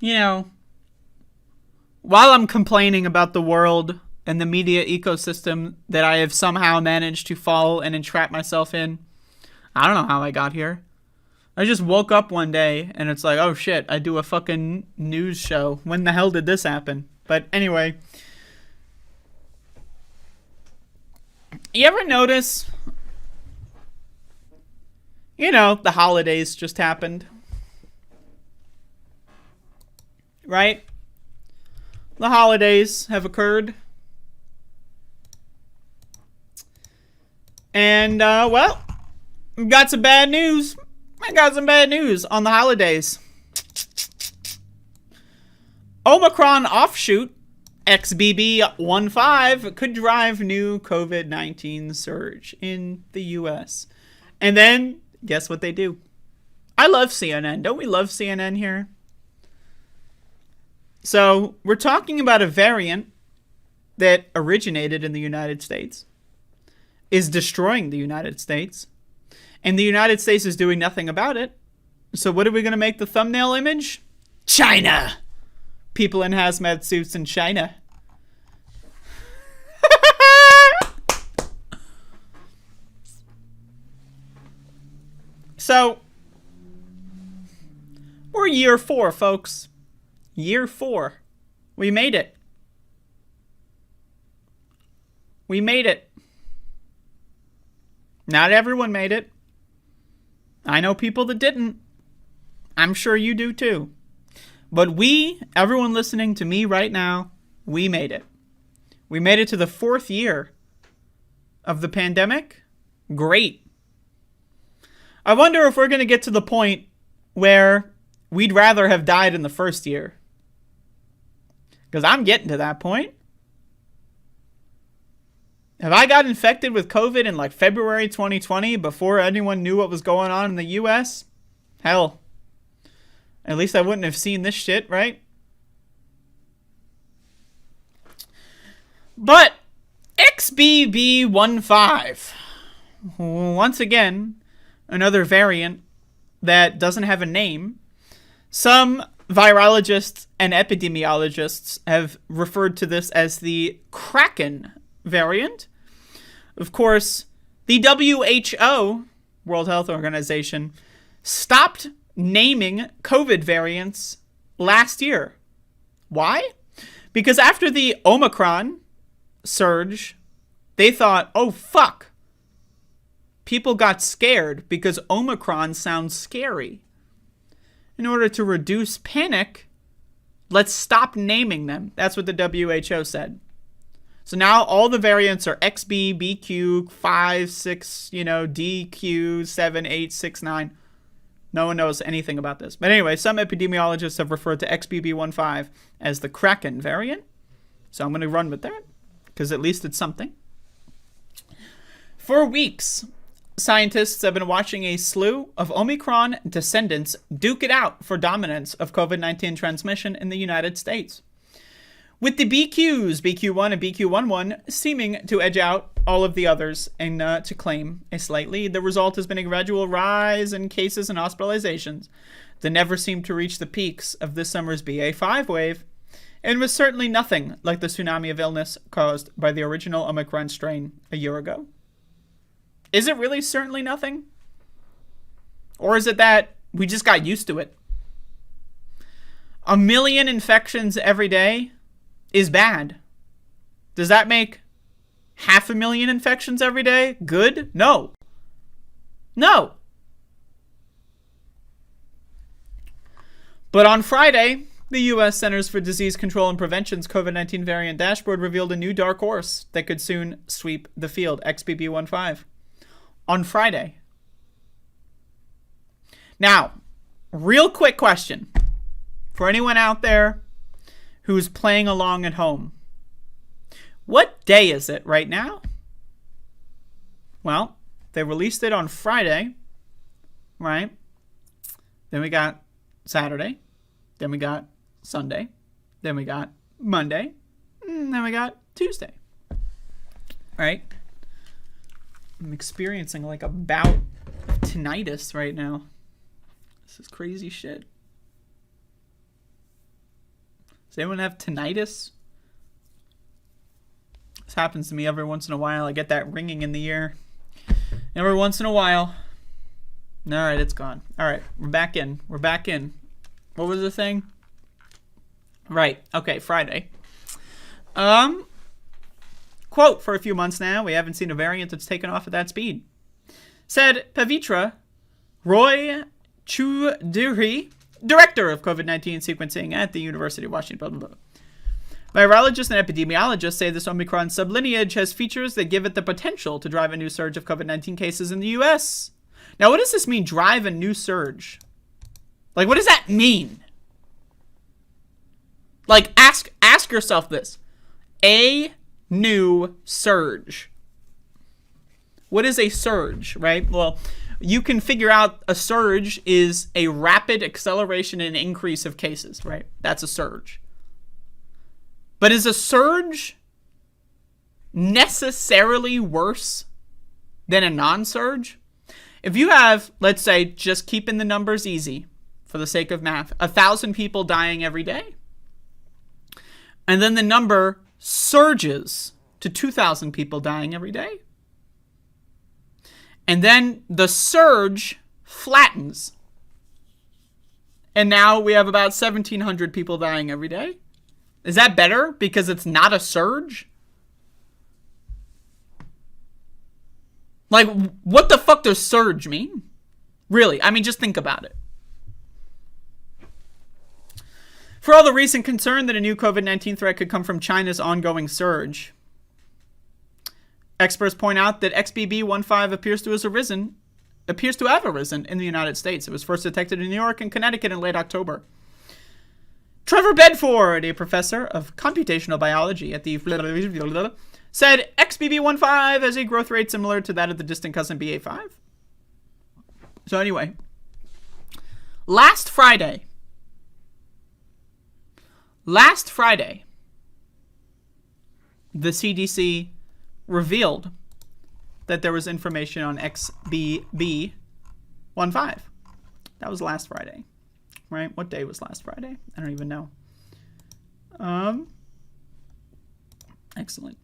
you know, while I'm complaining about the world and the media ecosystem that I have somehow managed to fall and entrap myself in, I don't know how I got here. I just woke up one day and it's like, oh shit, I do a fucking news show. When the hell did this happen? But anyway, you ever notice, the holidays just happened, right? The holidays have occurred. And, well, got some bad news. I got some bad news on the holidays. Omicron offshoot XBB.1.5 could drive new COVID-19 surge in the U.S. And then, guess what they do? I love CNN. Don't we love CNN here? So, we're talking about a variant that originated in the United States, is destroying the United States, and the United States is doing nothing about it. So what are we going to make the thumbnail image? China! People in hazmat suits in China. So, we're year 4, folks. Year 4. We made it. We made it. Not everyone made it. I know people that didn't. I'm sure you do too. But we, everyone listening to me right now, we made it. We made it to the 4th year of the pandemic. Great. I wonder if we're going to get to the point where we'd rather have died in the 1st year. Because I'm getting to that point. If I got infected with COVID in like February 2020 before anyone knew what was going on in the US, hell, at least I wouldn't have seen this shit, right? But XBB.1.5, once again, another variant that doesn't have a name. Some virologists and epidemiologists have referred to this as the Kraken variant. Of course, the WHO, World Health Organization, stopped naming COVID variants last year. Why? Because after the Omicron surge, they thought, oh fuck, people got scared because Omicron sounds scary. In order to reduce panic, let's stop naming them. That's what the WHO said. So now all the variants are XB, BQ, 5, 6, DQ, 7, 8, 6, 9. No one knows anything about this. But anyway, some epidemiologists have referred to XBB.1.5 as the Kraken variant. So I'm going to run with that, because at least it's something. For weeks, scientists have been watching a slew of Omicron descendants duke it out for dominance of COVID-19 transmission in the United States, with the BQs, BQ1 and BQ11, seeming to edge out all of the others and to claim a slight lead. The result has been a gradual rise in cases and hospitalizations that never seemed to reach the peaks of this summer's BA5 wave, and was certainly nothing like the tsunami of illness caused by the original Omicron strain a year ago. Is it really certainly nothing? Or is it that we just got used to it? 1 million infections every day is bad. Does that make 500,000 infections every day good? No. No. But on Friday, the U.S. Centers for Disease Control and Prevention's COVID-19 variant dashboard revealed a new dark horse that could soon sweep the field, XBB.1.5. On Friday. Now, real quick question for anyone out there who's playing along at home. What day is it right now? Well, they released it on Friday, right? Then we got Saturday. Then we got Sunday. Then we got Monday. And then we got Tuesday. Right? I'm experiencing like a bout of tinnitus right now. This is crazy shit. Does anyone have tinnitus? This happens to me every once in a while. I get that ringing in the ear. Every once in a while. All right, it's gone. All right, we're back in. We're back in. What was the thing? Right. Okay, Friday. Quote, for a few months now, we haven't seen a variant that's taken off at that speed. Said Pavitra Roy Choudhury, director of COVID-19 sequencing at the University of Washington, blah, blah, blah. Virologists and epidemiologists say this Omicron sublineage has features that give it the potential to drive a new surge of COVID-19 cases in the U.S. Now, what does this mean, drive a new surge? Like, what does that mean? Like, ask yourself this. A new surge. What is a surge, right? Well, you can figure out a surge is a rapid acceleration and increase of cases, right? That's a surge. But is a surge necessarily worse than a non-surge? If you have, let's say, just keeping the numbers easy for the sake of math, 1,000 people dying every day, and then the number surges to 2,000 people dying every day, and then the surge flattens, and now we have about 1,700 people dying every day. Is that better because it's not a surge? Like, what the fuck does surge mean? Really, I mean, just think about it. For all the recent concern that a new COVID-19 threat could come from China's ongoing surge, experts point out that XBB.1.5 appears to have arisen in the United States. It was first detected in New York and Connecticut in late October. Trevor Bedford, a professor of computational biology at the said XBB.1.5 has a growth rate similar to that of the distant cousin BA.5. So anyway, last Friday, the CDC revealed that there was information on XBB.1.5. That was last Friday. Right? What day was last Friday? I don't even know. Excellent.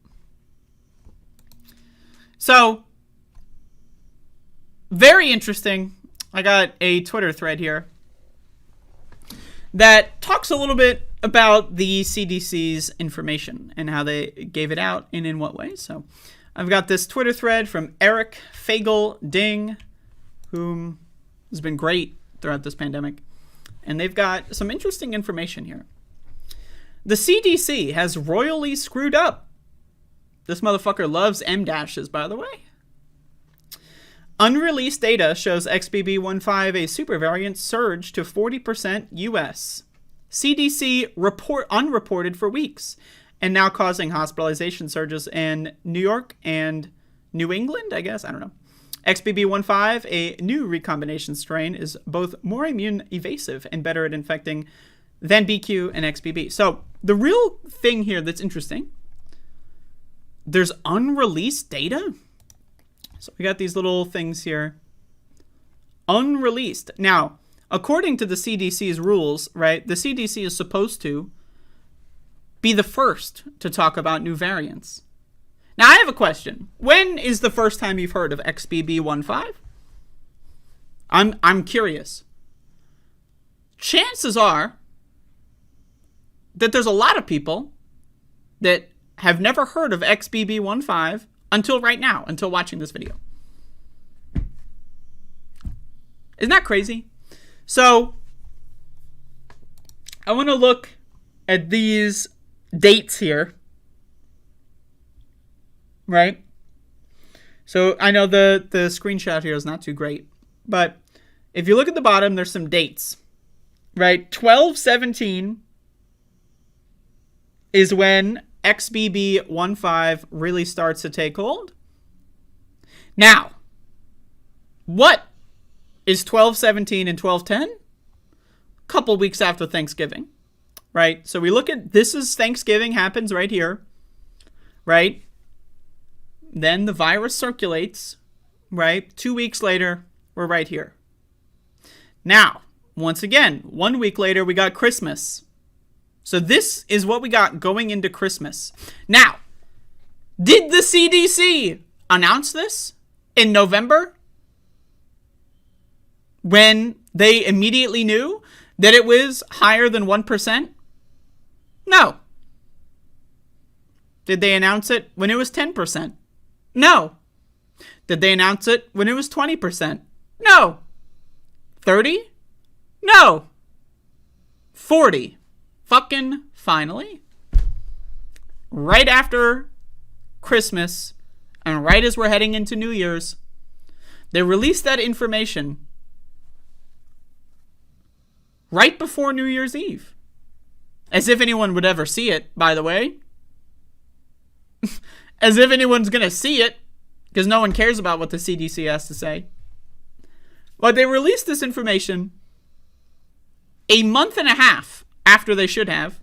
So, very interesting. I got a Twitter thread here that talks a little bit about the CDC's information and how they gave it out and in what way. So, I've got this Twitter thread from Eric Fagel Ding, whom has been great throughout this pandemic. And they've got some interesting information here. The CDC has royally screwed up. This motherfucker loves M-dashes, by the way. Unreleased data shows XBB.1.5 a supervariant surge to 40% US. CDC unreported for weeks, and now causing hospitalization surges in New York and New England, I guess? I don't know. XBB.1.5, a new recombination strain, is both more immune evasive and better at infecting than BQ and XBB. So the real thing here that's interesting, there's unreleased data. So we got these little things here. Unreleased. Now, according to the CDC's rules, right, the CDC is supposed to be the first to talk about new variants. Now, I have a question. When is the first time you've heard of XBB.1.5? I'm curious. Chances are that there's a lot of people that have never heard of XBB.1.5 until right now, until watching this video. Isn't that crazy? So, I want to look at these dates here. Right? So I know the screenshot here is not too great, but if you look at the bottom, there's some dates, right? 12/17 is when XBB.1.5 really starts to take hold. Now, what is 12/17 and 12/10? A couple weeks after Thanksgiving, right? So we look at, this is Thanksgiving, happens right here, right? Then the virus circulates, right? 2 weeks later, we're right here. Now, once again, 1 week later, we got Christmas. So this is what we got going into Christmas. Now, did the CDC announce this in November when they immediately knew that it was higher than 1%? No. Did they announce it when it was 10%? No. Did they announce it when it was 20%? No. 30? No. 40. Fucking finally. Right after Christmas and right as we're heading into New Year's, they released that information right before New Year's Eve. As if anyone would ever see it, by the way. As if anyone's going to see it, because no one cares about what the CDC has to say. But they released this information a month and a half after they should have,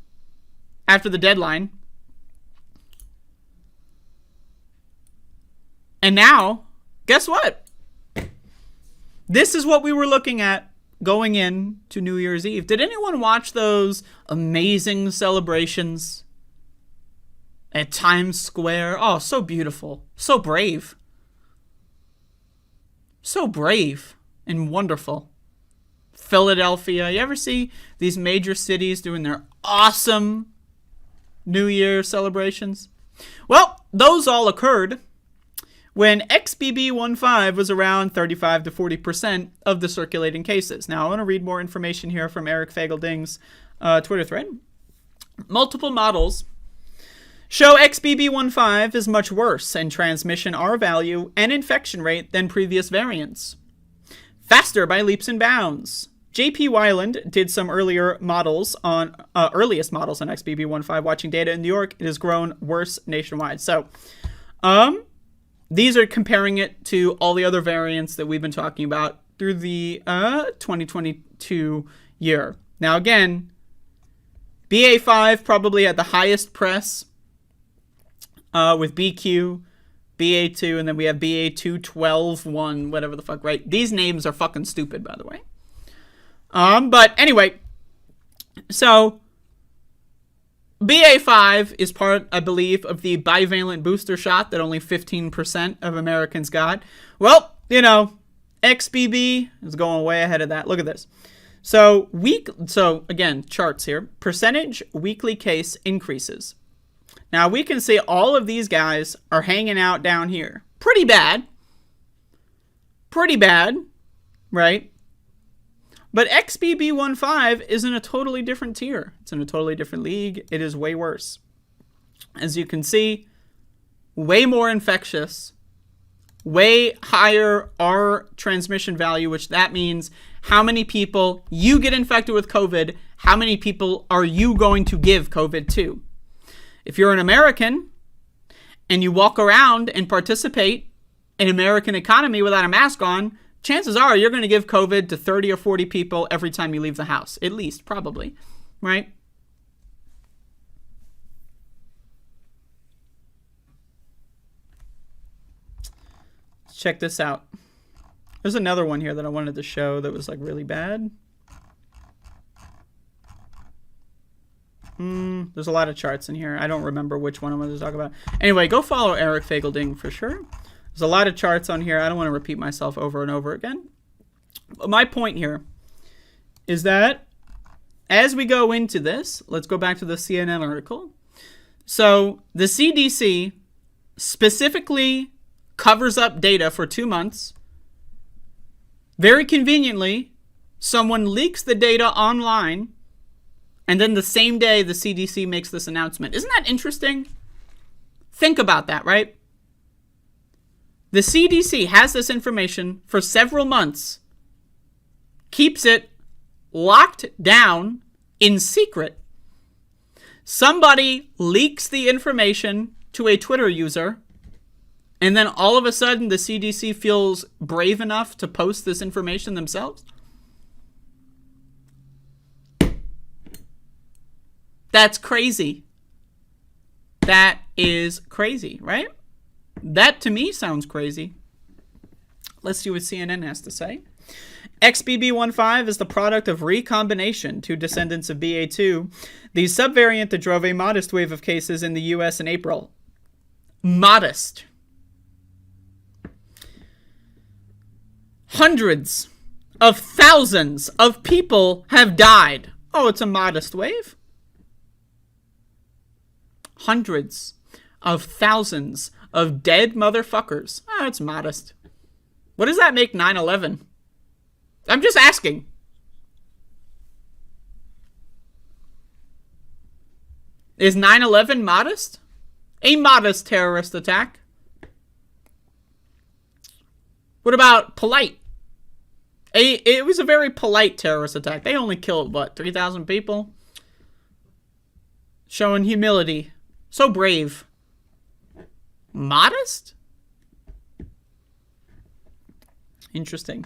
after the deadline. And now, guess what? This is what we were looking at going in to New Year's Eve. Did anyone watch those amazing celebrations at Times Square? Oh, so beautiful. So brave. So brave and wonderful. Philadelphia. You ever see these major cities doing their awesome New Year celebrations? Well, those all occurred when XBB.1.5 was around 35 to 40% of the circulating cases. Now, I want to read more information here from Eric Fagelding's Twitter thread. Multiple models show XBB.1.5 is much worse in transmission R value and infection rate than previous variants. Faster by leaps and bounds. JP Weiland did some earliest models on XBB.1.5. Watching data in New York, it has grown worse nationwide. So, these are comparing it to all the other variants that we've been talking about through the 2022 year. Now, again, BA5 probably had the highest press with BQ, BA2, and then we have BA2.12.1, whatever the fuck, right? These names are fucking stupid, by the way. But anyway, so BA5 is part, I believe, of the bivalent booster shot that only 15% of Americans got. Well, you know, XBB is going way ahead of that. Look at this. So again, charts here. Percentage weekly case increases. Now, we can see all of these guys are hanging out down here. Pretty bad. Pretty bad, right? But XBB.1.5 is in a totally different tier. It's in a totally different league. It is way worse. As you can see, way more infectious, way higher R transmission value, which that means how many people you get infected with COVID, how many people are you going to give COVID to? If you're an American and you walk around and participate in American economy without a mask on, chances are you're going to give COVID to 30 or 40 people every time you leave the house. At least, probably. Right? Let's check this out. There's another one here that I wanted to show that was like really bad. There's a lot of charts in here. I don't remember which one I wanted to talk about. Anyway, go follow Eric Fagelding for sure. There's a lot of charts on here. I don't want to repeat myself over and over again. But my point here is that as we go into this, let's go back to the CNN article. So the CDC specifically covers up data for 2 months. Very conveniently, someone leaks the data online, and then the same day the CDC makes this announcement. Isn't that interesting? Think about that, right? The CDC has this information for several months, keeps it locked down in secret. Somebody leaks the information to a Twitter user, and then all of a sudden the CDC feels brave enough to post this information themselves? That's crazy. That is crazy, right? That to me sounds crazy. Let's see what CNN has to say. XBB.1.5 is the product of recombination to descendants of BA2, the subvariant that drove a modest wave of cases in the US in April. Modest. Hundreds of thousands of people have died. Oh, it's a modest wave? Hundreds of thousands of dead motherfuckers. Oh, it's modest. What does that make 9/11? I'm just asking. Is 9/11 modest? A modest terrorist attack. What about polite? It was a very polite terrorist attack. They only killed, what, 3,000 people? Showing humility. So brave. Modest? Interesting.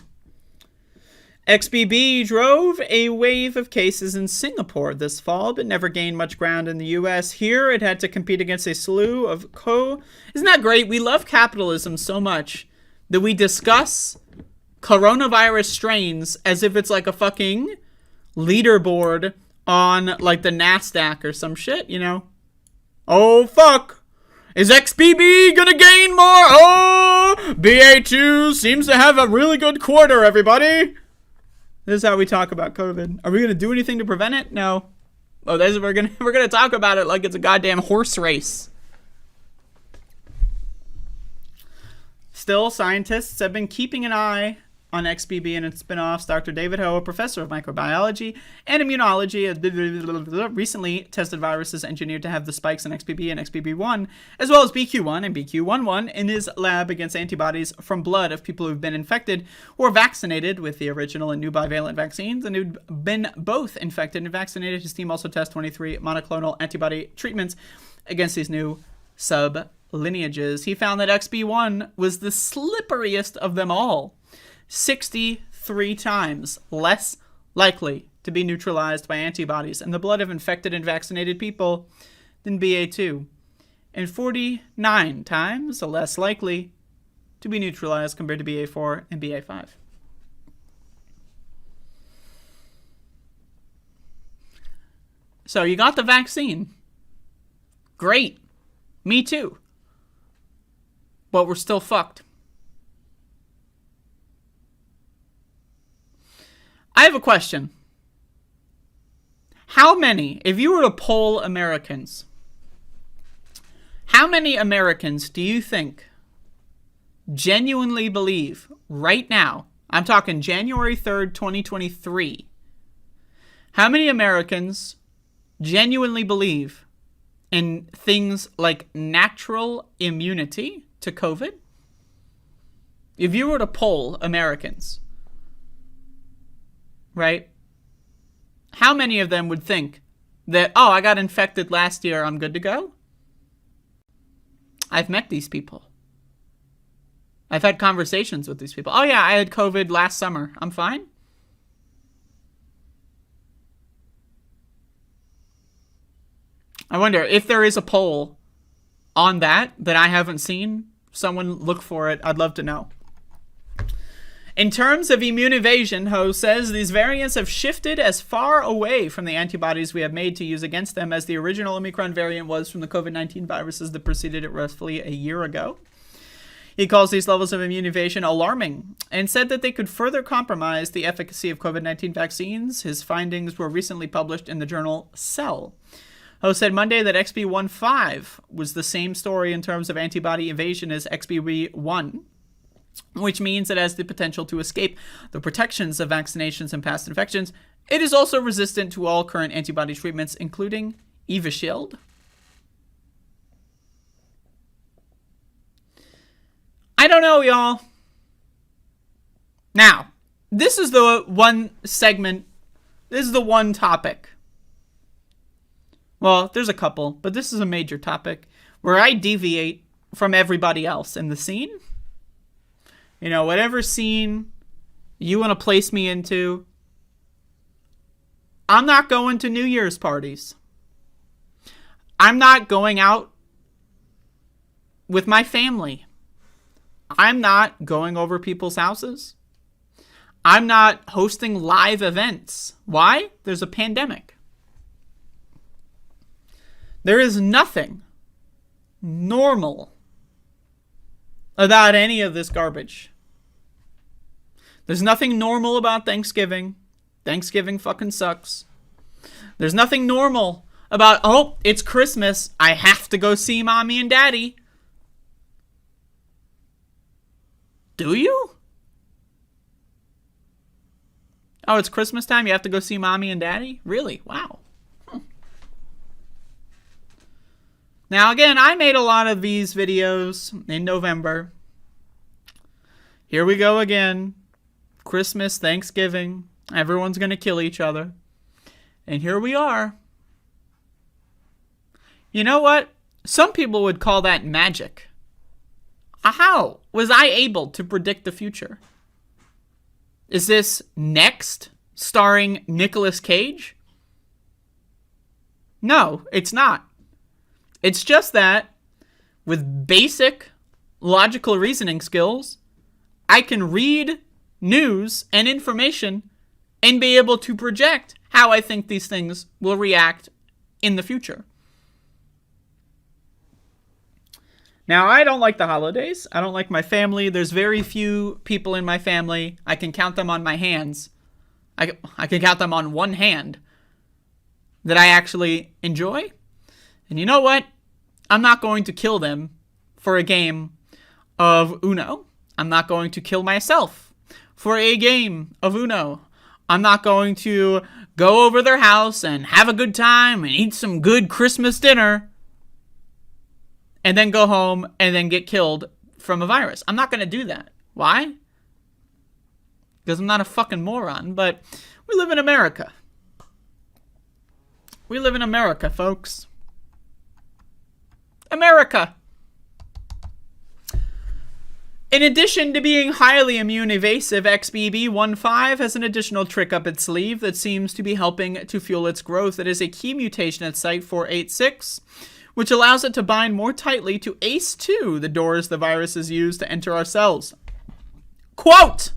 XBB drove a wave of cases in Singapore this fall, but never gained much ground in the US. Here, it had to compete against a slew of Isn't that great? We love capitalism so much that we discuss coronavirus strains as if it's like a fucking leaderboard on, like, the NASDAQ or some shit, you know? Oh, fuck. Is XBB gonna gain more? Oh, BA2 seems to have a really good quarter, everybody. This is how we talk about COVID. Are we gonna do anything to prevent it? No. Oh, we're gonna talk about it like it's a goddamn horse race. Still, scientists have been keeping an eye on XBB and its spin-offs. Dr. David Ho, a professor of microbiology and immunology, has recently tested viruses engineered to have the spikes in XBB and XBB1, as well as BQ1 and BQ11 in his lab against antibodies from blood of people who've been infected or vaccinated with the original and new bivalent vaccines and who'd been both infected and vaccinated. His team also tested 23 monoclonal antibody treatments against these new sub-lineages. He found that XB1 was the slipperiest of them all. 63 times less likely to be neutralized by antibodies in the blood of infected and vaccinated people than BA2, and 49 times less likely to be neutralized compared to BA4 and BA5. So you got the vaccine. Great. Me too. But we're still fucked. I have a question. How many, if you were to poll Americans, how many Americans do you think genuinely believe right now, I'm talking January 3rd, 2023, how many Americans genuinely believe in things like natural immunity to COVID? If you were to poll Americans, right? How many of them would think that, oh, I got infected last year, I'm good to go? I've met these people. I've had conversations with these people. Oh yeah, I had COVID last summer. I'm fine. I wonder if there is a poll on that I haven't seen. Someone look for it. I'd love to know. In terms of immune evasion, Ho says these variants have shifted as far away from the antibodies we have made to use against them as the original Omicron variant was from the COVID-19 viruses that preceded it roughly a year ago. He calls these levels of immune evasion alarming and said that they could further compromise the efficacy of COVID-19 vaccines. His findings were recently published in the journal Cell. Ho said Monday that XB.1.5 was the same story in terms of antibody evasion as XBB.1, which means it has the potential to escape the protections of vaccinations and past infections. It is also resistant to all current antibody treatments, including Evishield. I don't know, y'all. Now, this is the one segment, this is the one topic. Well, there's a couple, but this is a major topic where I deviate from everybody else in the scene. You know, whatever scene you want to place me into, I'm not going to New Year's parties. I'm not going out with my family. I'm not going over people's houses. I'm not hosting live events. Why? There's a pandemic. There is nothing normal about any of this garbage. There's nothing normal about Thanksgiving. Thanksgiving fucking sucks. There's nothing normal about, oh, it's Christmas, I have to go see mommy and daddy. Do you? Oh, it's Christmas time, you have to go see mommy and daddy? Really? Wow. Now, again, I made a lot of these videos in November. Here we go again. Christmas, Thanksgiving. Everyone's going to kill each other. And here we are. You know what? Some people would call that magic. How was I able to predict the future? Is this Next, starring Nicolas Cage? No, it's not. It's just that, with basic logical reasoning skills, I can read news and information and be able to project how I think these things will react in the future. Now, I don't like the holidays. I don't like my family. There's very few people in my family. I can count them on my hands. I can count them on one hand that I actually enjoy. And you know what? I'm not going to kill them for a game of Uno. I'm not going to kill myself for a game of Uno. I'm not going to go over their house and have a good time and eat some good Christmas dinner and then go home and then get killed from a virus. I'm not going to do that. Why? Because I'm not a fucking moron, but we live in America. We live in America, folks. America. In addition to being highly immune evasive, XBB.1.5 has an additional trick up its sleeve that seems to be helping to fuel its growth. It is a key mutation at Site 486, which allows it to bind more tightly to ACE2, the doors the virus is used to enter our cells. Quote,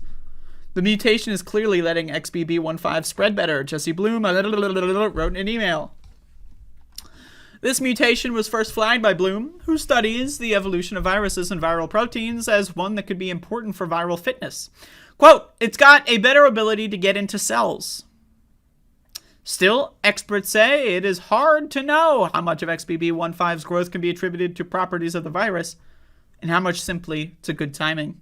the mutation is clearly letting XBB.1.5 spread better. Jesse Bloom wrote in an email. This mutation was first flagged by Bloom, who studies the evolution of viruses and viral proteins, as one that could be important for viral fitness. Quote, it's got a better ability to get into cells. Still, experts say it is hard to know how much of XBB.1.5's growth can be attributed to properties of the virus and how much simply to good timing.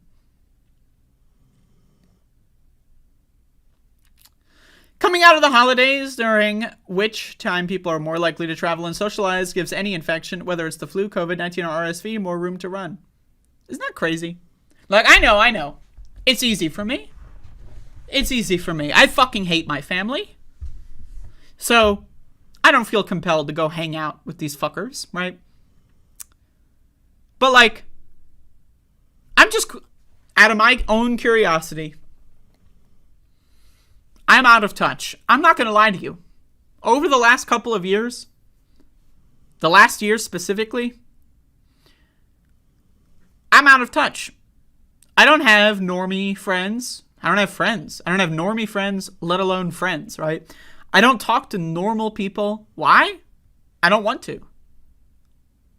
Coming out of the holidays, during which time people are more likely to travel and socialize, gives any infection, whether it's the flu, COVID-19, or RSV, more room to run. Isn't that crazy? Like, I know. It's easy for me. It's easy for me. I fucking hate my family. So, I don't feel compelled to go hang out with these fuckers, right? But, like, I'm just, out of my own curiosity, I'm out of touch. I'm not going to lie to you. Over the last couple of years, the last year specifically, I'm out of touch. I don't have normie friends. I don't have friends. I don't have normie friends, let alone friends, right? I don't talk to normal people. Why? I don't want to.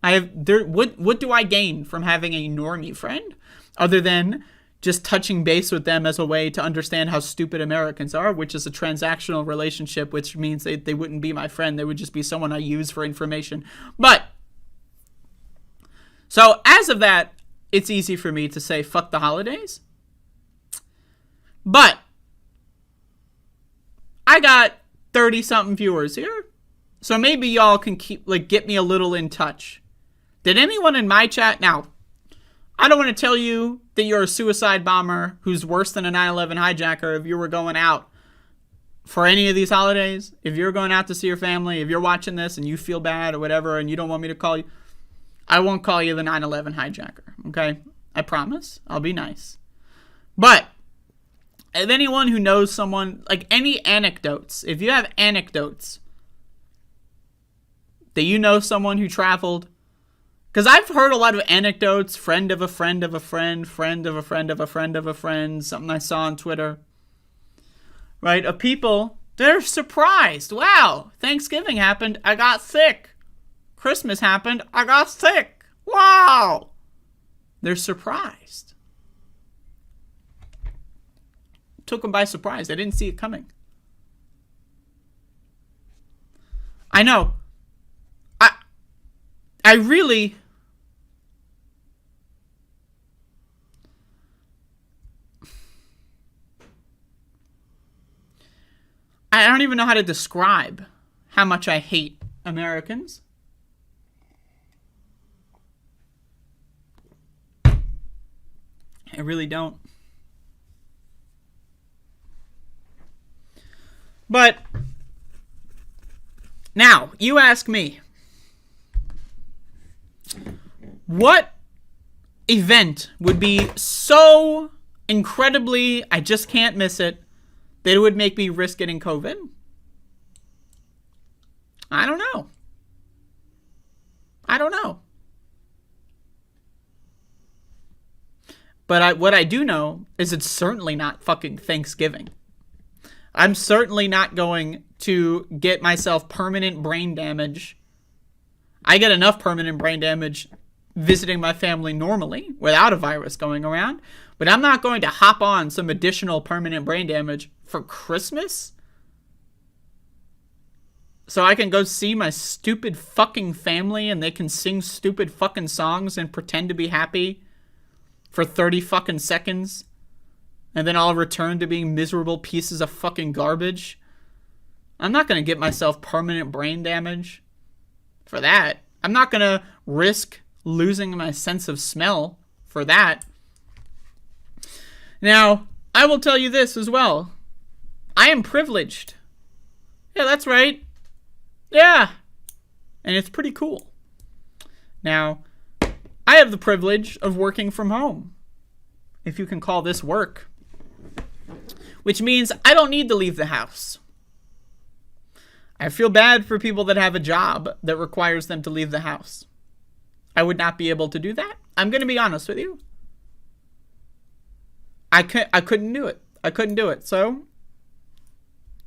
What do I gain from having a normie friend other than just touching base with them as a way to understand how stupid Americans are, which is a transactional relationship, which means they wouldn't be my friend. They would just be someone I use for information. But, so as of that, it's easy for me to say, fuck the holidays. But, I got 30-something viewers here. So maybe y'all can get me a little in touch. Did anyone in my chat, now, I don't want to tell you that you're a suicide bomber who's worse than a 9/11 hijacker if you were going out for any of these holidays. If you're going out to see your family, if you're watching this and you feel bad or whatever and you don't want me to call you, I won't call you the 9/11 hijacker, okay? I promise. I'll be nice. But if anyone who knows someone, like any anecdotes, if you have anecdotes that you know someone who traveled, because I've heard a lot of anecdotes, friend of a friend of a friend, friend of a friend of a friend of a friend, something I saw on Twitter. right, of people, they're surprised. Wow, Thanksgiving happened, I got sick. Christmas happened, I got sick. Wow. They're surprised. Took them by surprise. They didn't see it coming. I know. I really... I don't even know how to describe how much I hate Americans. I really don't. But now, you ask me, what event would be so incredibly, I just can't miss it, that it would make me risk getting COVID? I don't know. But what I do know is it's certainly not fucking Thanksgiving. I'm certainly not going to get myself permanent brain damage. I get enough permanent brain damage visiting my family normally without a virus going around. But I'm not going to hop on some additional permanent brain damage for Christmas so I can go see my stupid fucking family and they can sing stupid fucking songs and pretend to be happy for 30 fucking seconds. And then I'll return to being miserable pieces of fucking garbage. I'm not going to get myself permanent brain damage for that. I'm not going to risk losing my sense of smell for that. Now, I will tell you this as well. I am privileged. Yeah, that's right. Yeah. And it's pretty cool. Now, I have the privilege of working from home, if you can call this work. Which means I don't need to leave the house. I feel bad for people that have a job that requires them to leave the house. I would not be able to do that. I'm going to be honest with you. I couldn't do it. I couldn't do it. So,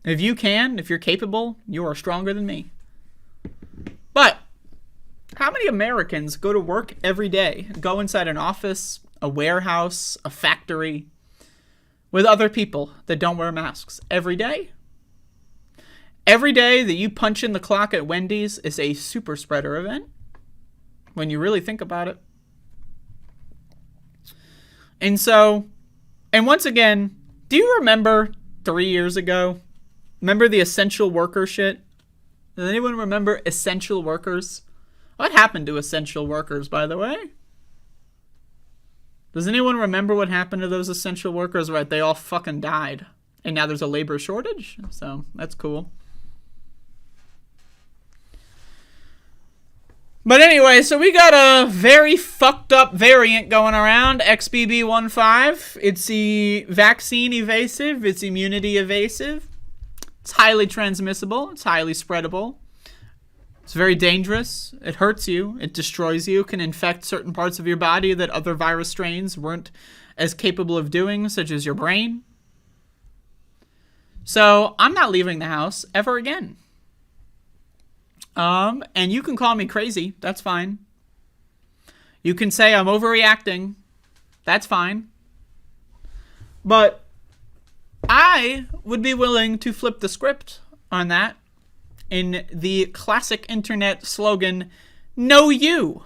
if you can, if you're capable, you are stronger than me. But, how many Americans go to work every day, go inside an office, a warehouse, a factory, with other people that don't wear masks every day? Every day that you punch in the clock at Wendy's is a super spreader event, when you really think about it. And so, and once again, do you remember 3 years ago? Remember the essential worker shit? Does anyone remember essential workers? What happened to essential workers, by the way? Does anyone remember what happened to those essential workers? Right, they all fucking died. And now there's a labor shortage, so that's cool. But anyway, so we got a very fucked up variant going around, XBB.1.5. It's the vaccine evasive. It's immunity evasive. It's highly transmissible. It's highly spreadable. It's very dangerous. It hurts you. It destroys you. It can infect certain parts of your body that other virus strains weren't as capable of doing, such as your brain. So I'm not leaving the house ever again. And you can call me crazy. That's fine. You can say I'm overreacting. That's fine. But I would be willing to flip the script on that in the classic internet slogan, "No you."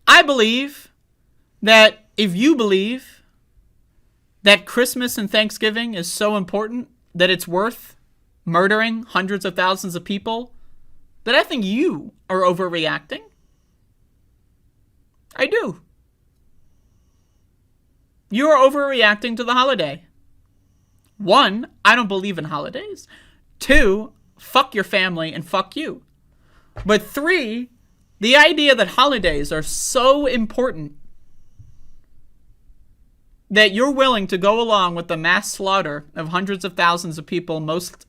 I believe that if you believe that Christmas and Thanksgiving is so important that it's worth murdering hundreds of thousands of people, that I think you are overreacting. I do. You are overreacting to the holiday. 1, I don't believe in holidays. 2, fuck your family and fuck you. But 3, the idea that holidays are so important that you're willing to go along with the mass slaughter of hundreds of thousands of people, most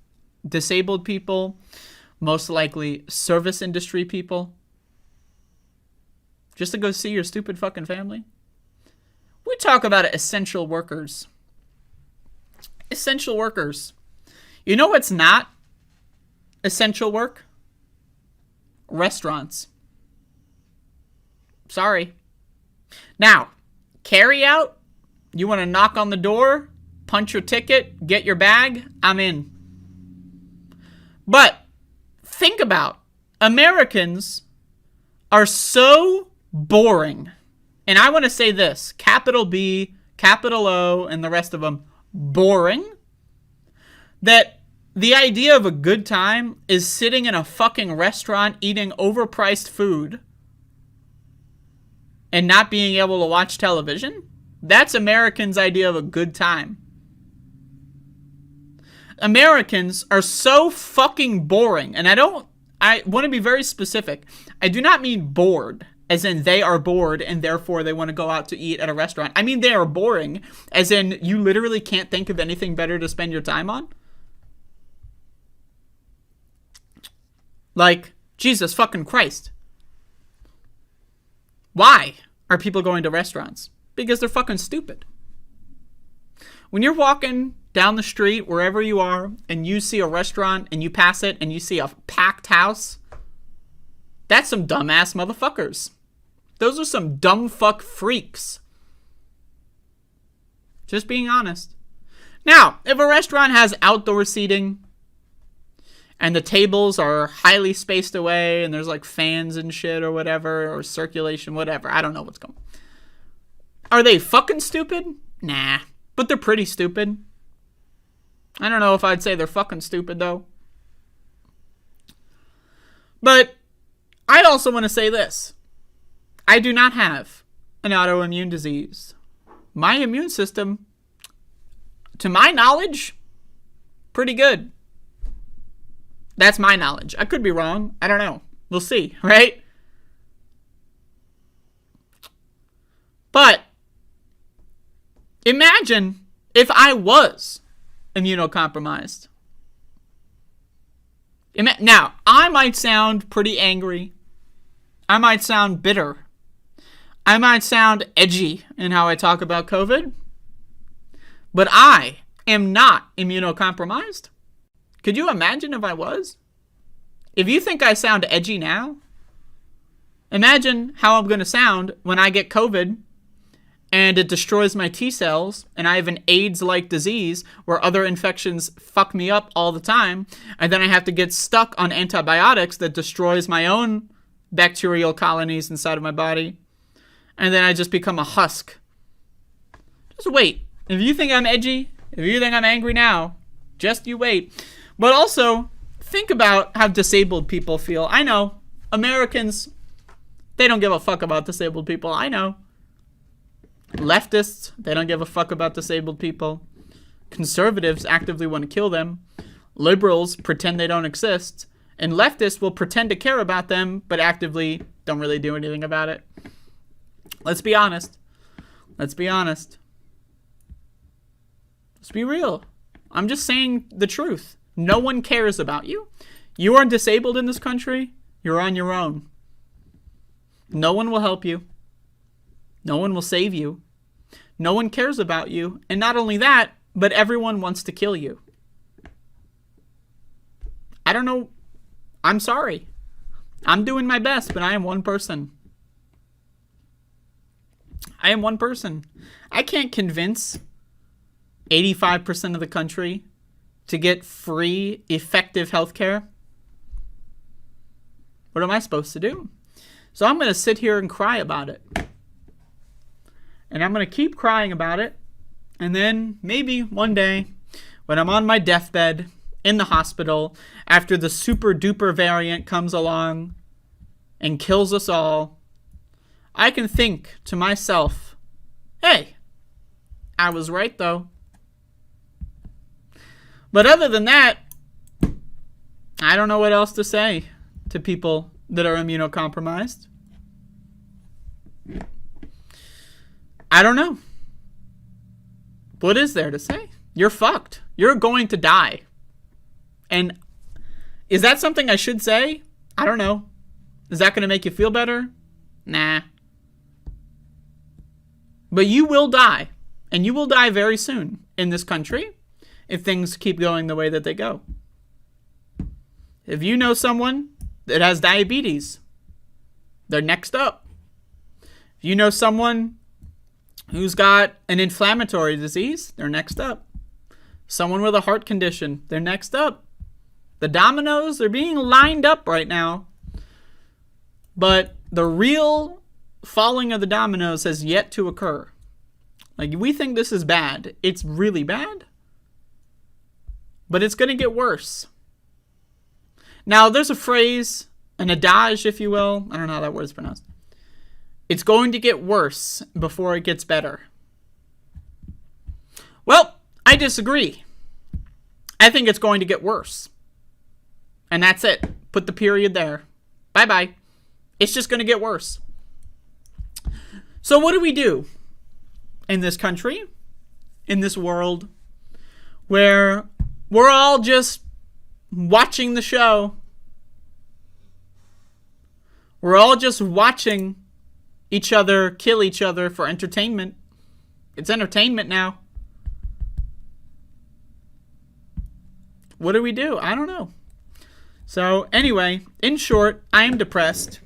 disabled people, most likely service industry people, just to go see your stupid fucking family. We talk about essential workers. essential workers. You know what's not essential work? Restaurants. Sorry. Now, carry out, you want to knock on the door, punch your ticket, get your bag, I'm in. But think about, Americans are so boring. And I want to say this, capital B, capital O, and the rest of them, boring, that the idea of a good time is sitting in a fucking restaurant eating overpriced food and not being able to watch television. That's Americans' idea of a good time. Americans are so fucking boring, and I want to be very specific. I do not mean bored, as in they are bored and therefore they want to go out to eat at a restaurant. I mean they are boring, as in you literally can't think of anything better to spend your time on. Like, Jesus fucking Christ. Why are people going to restaurants? Because they're fucking stupid. When you're walking down the street, wherever you are, and you see a restaurant and you pass it and you see a packed house, that's some dumbass motherfuckers. Those are some dumb fuck freaks. Just being honest. Now, if a restaurant has outdoor seating and the tables are highly spaced away and there's like fans and shit or whatever, or circulation, whatever, I don't know what's going on. Are they fucking stupid? Nah, but they're pretty stupid. I don't know if I'd say they're fucking stupid though. But I'd also want to say this. I do not have an autoimmune disease. My immune system, to my knowledge, pretty good. That's my knowledge. I could be wrong. I don't know. We'll see, right? But imagine if I was immunocompromised. Now, I might sound pretty angry. I might sound bitter. I might sound edgy in how I talk about COVID. But I am not immunocompromised. Could you imagine if I was? If you think I sound edgy now, imagine how I'm going to sound when I get COVID and it destroys my T cells and I have an AIDS-like disease where other infections fuck me up all the time, and then I have to get stuck on antibiotics that destroys my own bacterial colonies inside of my body, and then I just become a husk. Just wait. If you think I'm edgy, if you think I'm angry now, just you wait. But also, think about how disabled people feel. I know, Americans, they don't give a fuck about disabled people. I know. Leftists, they don't give a fuck about disabled people. Conservatives actively want to kill them. Liberals pretend they don't exist. And leftists will pretend to care about them, but actively don't really do anything about it. Let's be honest. Let's be honest. Let's be real. I'm just saying the truth. No one cares about you. You are disabled in this country. You're on your own. No one will help you. No one will save you. No one cares about you. And not only that, but everyone wants to kill you. I don't know. I'm sorry. I'm doing my best, but I am one person. I am one person. I can't convince 85% of the country to get free, effective healthcare. What am I supposed to do? So I'm going to sit here and cry about it. And I'm going to keep crying about it. And then maybe one day, when I'm on my deathbed in the hospital, after the super duper variant comes along and kills us all, I can think to myself, hey, I was right though. But other than that, I don't know what else to say to people that are immunocompromised. I don't know. What is there to say? You're fucked. You're going to die. And is that something I should say? I don't know. Is that going to make you feel better? Nah. But you will die. And you will die very soon in this country. if things keep going the way that they go. If you know someone that has diabetes, they're next up. If you know someone who's got an inflammatory disease, they're next up. Someone with a heart condition, they're next up. The dominoes are being lined up right now. But the real falling of the dominoes has yet to occur. Like, we think this is bad. It's really bad. But it's going to get worse. Now, there's a phrase, an adage, if you will. I don't know how that word's pronounced. It's going to get worse before it gets better. Well, I disagree. I think it's going to get worse. And that's it. Put the period there. Bye-bye. It's just going to get worse. So what do we do in this country, in this world, where we're all just watching the show? We're all just watching each other kill each other for entertainment. It's entertainment now. What do we do? I don't know. So anyway, in short, I am depressed.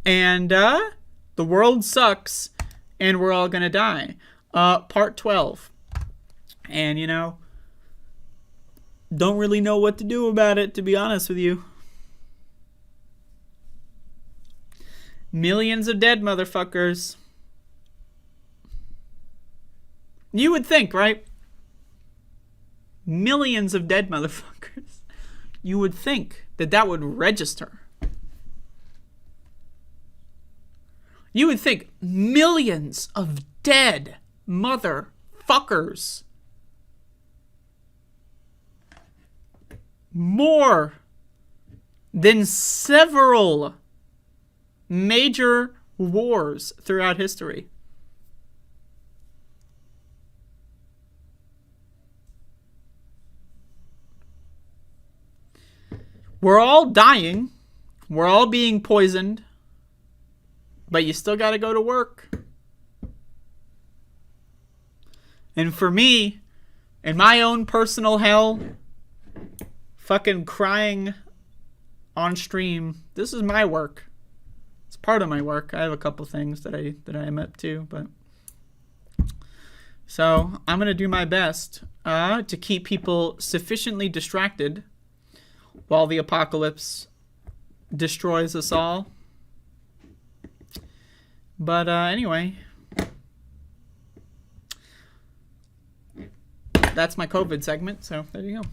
And the world sucks. And we're all going to die. Part 12. And, don't really know what to do about it, to be honest with you. Millions of dead motherfuckers. You would think, right? Millions of dead motherfuckers. You would think that would register. You would think millions of dead motherfuckers. More than several major wars throughout history. We're all dying. We're all being poisoned. But you still got to go to work. And for me, in my own personal hell, fucking crying on stream, this is my work. It's part of my work. I have a couple things that I am up to, but so I'm gonna do my best to keep people sufficiently distracted while the apocalypse destroys us all. But anyway, that's my COVID segment. So there you go.